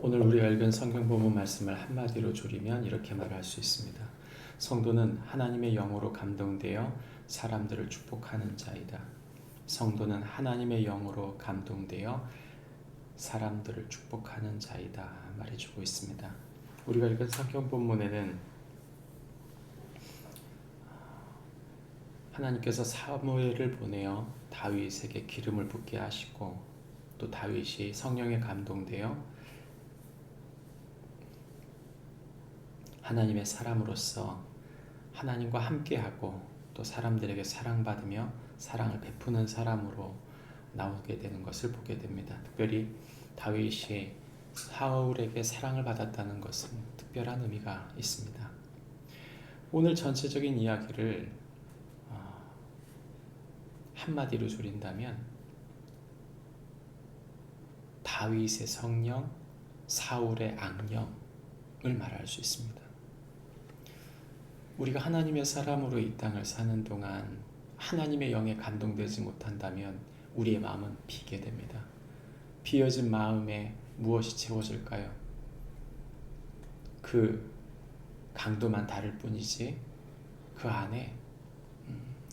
오늘 우리가 읽은 성경 본문 말씀을 한마디로 줄이면 이렇게 말할 수 있습니다. 성도는 하나님의 영으로 감동되어 사람들을 축복하는 자이다. 성도는 하나님의 영으로 감동되어 사람들을 축복하는 자이다 말해주고 있습니다. 우리가 읽은 성경 본문에는 하나님께서 사무엘을 보내어 다윗에게 기름을 붓게 하시고 또 다윗이 성령에 감동되어 하나님의 사람으로서 하나님과 함께하고 또 사람들에게 사랑받으며 사랑을 베푸는 사람으로 나오게 되는 것을 보게 됩니다. 특별히 다윗이 사울에게 사랑을 받았다는 것은 특별한 의미가 있습니다. 오늘 전체적인 이야기를 한마디로 줄인다면 다윗의 성령, 사울의 악령을 말할 수 있습니다. 우리가 하나님의 사람으로 이 땅을 사는 동안 하나님의 영에 감동되지 못한다면 우리의 마음은 비게 됩니다. 비어진 마음에 무엇이 채워질까요? 그 강도만 다를 뿐이지 그 안에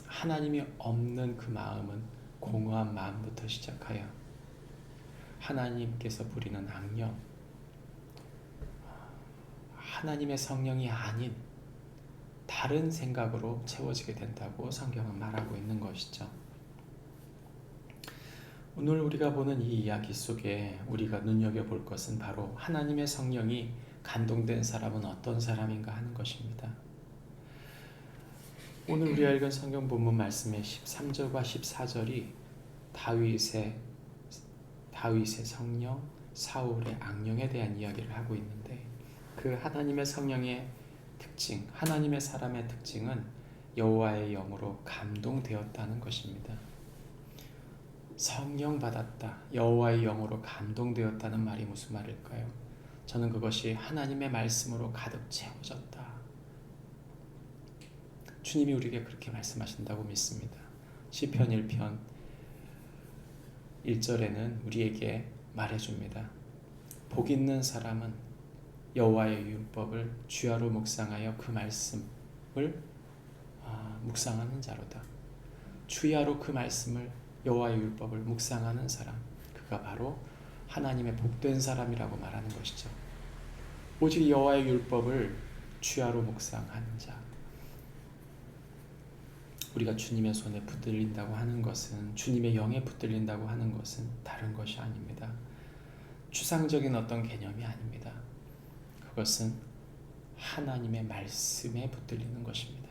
하나님이 없는 그 마음은 공허한 마음부터 시작하여 하나님께서 부리는 악령, 하나님의 성령이 아닌 다른 생각으로 채워지게 된다고 성경은 말하고 있는 것이죠. 오늘 우리가 보는 이 이야기 속에 우리가 눈여겨볼 것은 바로 하나님의 성령이 감동된 사람은 어떤 사람인가 하는 것입니다. 오늘 우리가 읽은 성경 본문 말씀의 13절과 14절이 다윗의 성령, 사울의 악령에 대한 이야기를 하고 있는데 그 하나님의 성령의 특징, 하나님의 사람의 특징은 여호와의 영으로 감동되었다는 것입니다. 성령 받았다, 여호와의 영으로 감동되었다는 말이 무슨 말일까요? 저는 그것이 하나님의 말씀으로 가득 채워졌다. 주님이 우리에게 그렇게 말씀하신다고 믿습니다. 시편 1편 1절에는 우리에게 말해줍니다. 복 있는 사람은 여호와의 율법을 주야로 묵상하여 그 말씀을 묵상하는 자로다. 주야로 그 말씀을 여호와의 율법을 묵상하는 사람, 그가 바로 하나님의 복된 사람이라고 말하는 것이죠. 오직 여호와의 율법을 주야로 묵상하는 자, 우리가 주님의 손에 붙들린다고 하는 것은, 주님의 영에 붙들린다고 하는 것은 다른 것이 아닙니다. 추상적인 어떤 개념이 아닙니다. 그것은 하나님의 말씀에 붙들리는 것입니다.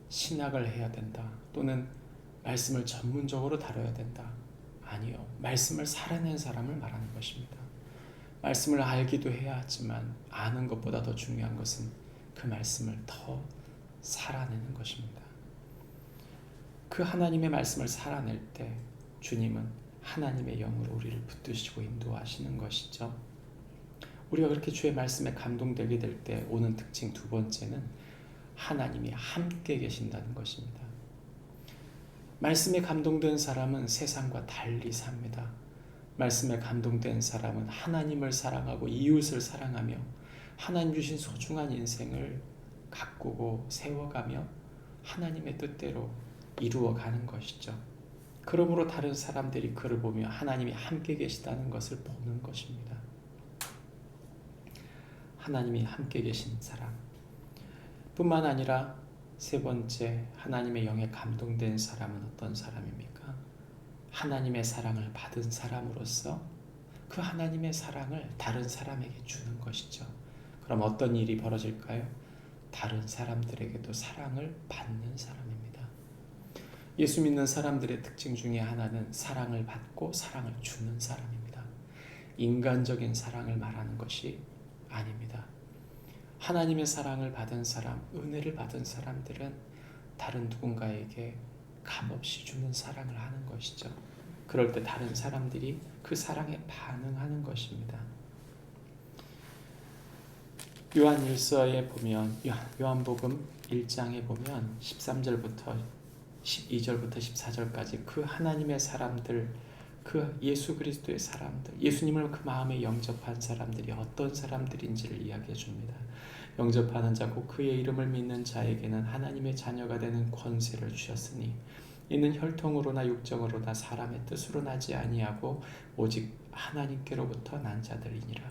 신학을 해야 된다, 또는 말씀을 전문적으로 다뤄야 된다. 아니요, 말씀을 살아낸 사람을 말하는 것입니다. 말씀을 알기도 해야 하지만 아는 것보다 더 중요한 것은 그 말씀을 더 살아내는 것입니다. 그 하나님의 말씀을 살아낼 때 주님은 하나님의 영으로 우리를 붙드시고 인도하시는 것이죠. 우리가 그렇게 주의 말씀에 감동되게 될 때 오는 특징 두 번째는 하나님이 함께 계신다는 것입니다. 말씀에 감동된 사람은 세상과 달리 삽니다. 말씀에 감동된 사람은 하나님을 사랑하고 이웃을 사랑하며 하나님 주신 소중한 인생을 가꾸고 세워가며 하나님의 뜻대로 이루어가는 것이죠. 그러므로 다른 사람들이 그를 보며 하나님이 함께 계시다는 것을 보는 것입니다. 하나님이 함께 계신 사람 뿐만 아니라 세 번째, 하나님의 영에 감동된 사람은 어떤 사람입니까? 하나님의 사랑을 받은 사람으로서 그 하나님의 사랑을 다른 사람에게 주는 것이죠. 그럼 어떤 일이 벌어질까요? 다른 사람들에게도 사랑을 받는 사람입니다. 예수 믿는 사람들의 특징 중에 하나는 사랑을 받고 사랑을 주는 사람입니다. 인간적인 사랑을 말하는 것이 아닙니다. 하나님의 사랑을 받은 사람, 은혜를 받은 사람들은 다른 누군가에게 값없이 주는 사랑을 하는 것이죠. 그럴 때 다른 사람들이 그 사랑에 반응하는 것입니다. 요한일서에 보면, 요한복음 1장에 보면 13절부터 12절부터 14절까지 그 하나님의 사람들, 그 예수 그리스도의 사람들, 예수님을 그 마음에 영접한 사람들이 어떤 사람들인지를 이야기해 줍니다. 영접하는 자 곧 그의 이름을 믿는 자에게는 하나님의 자녀가 되는 권세를 주셨으니 이는 혈통으로나 육정으로나 사람의 뜻으로 나지 아니하고 오직 하나님께로부터 난 자들이니라.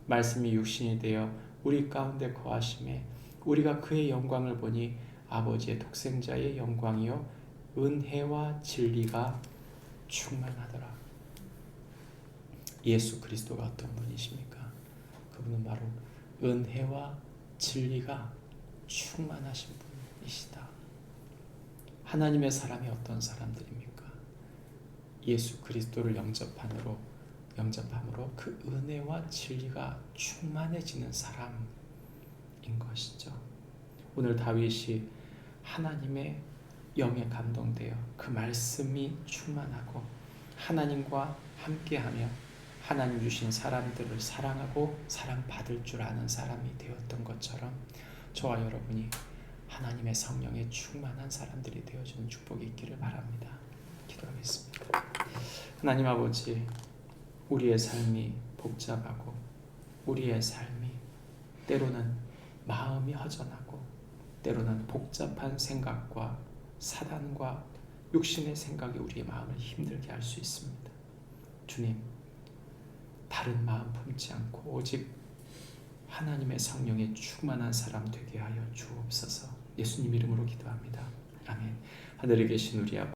말씀이 육신이 되어 우리 가운데 거하심에 우리가 그의 영광을 보니 아버지의 독생자의 영광이요 은혜와 진리가 충만하더라. 예수 그리스도가 어떤 분이십니까? 그분은 바로 은혜와 진리가 충만하신 분이시다. 하나님의 사람이 어떤 사람들입니까? 예수 그리스도를 영접함으로 그 은혜와 진리가 충만해지는 사람인 것이죠. 오늘 다윗이 하나님의 영에 감동되어 그 말씀이 충만하고 하나님과 함께하며 하나님 주신 사람들을 사랑하고 사랑받을 줄 아는 사람이 되었던 것처럼 저와 여러분이 하나님의 성령에 충만한 사람들이 되어주는 축복이 있기를 바랍니다. 기도하겠습니다. 하나님 아버지, 우리의 삶이 복잡하고 우리의 삶이 때로는 마음이 허전하고 때로는 복잡한 생각과 사단과 육신의 생각이 우리의 마음을 힘들게 할 수 있습니다. 주님, 다른 마음 품지 않고 오직 하나님의 성령에 충만한 사람 되게 하여 주옵소서. 예수님 이름으로 기도합니다. 아멘. 하늘에 계신 우리 아버지,